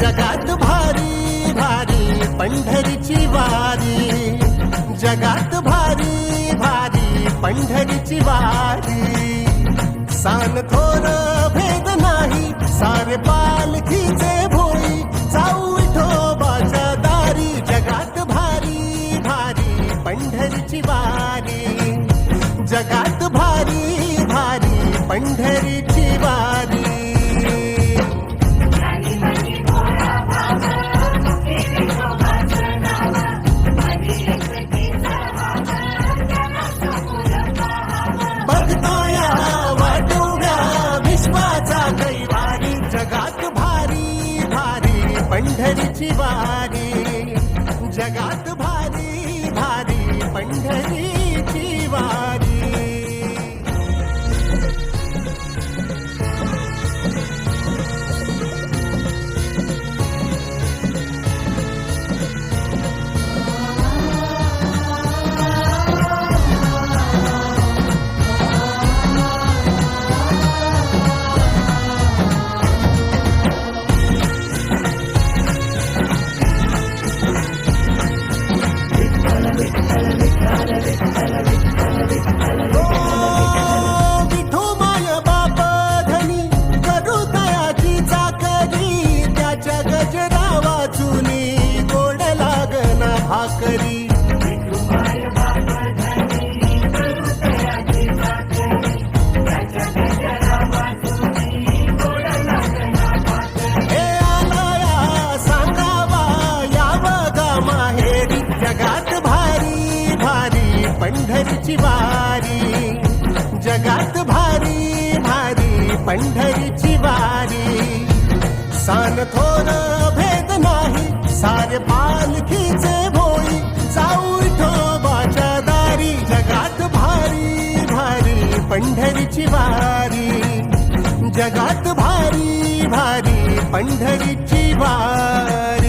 जगात भारी भारी पंढरीची वारी, जगात भारी भारी पंढरीची वारी. सान थोर भेद नाही, सारे पालखीचे भोई, जाऊ विठोबाच्या दारी. जगात भारी भारी पंढरीची वारी, जगात भारी भारी पंढरीची वारी. जगात भारी भारी पंढरीची वारी, जगात भारी भारी पंढरीची वारी. भाकरी हे आलाया सांगावा यावगा माहेरी. जगात भारी भारी पंढरीची वारी, जगात भारी भारी पंढरीची वारी. सान थोर भेद नाही, सारे पालखीचे भोई, जाऊ विठोबाच्या दारी. जगात भारी भारी पंढरीची वारी, जगात भारी भारी पंढरीची वारी.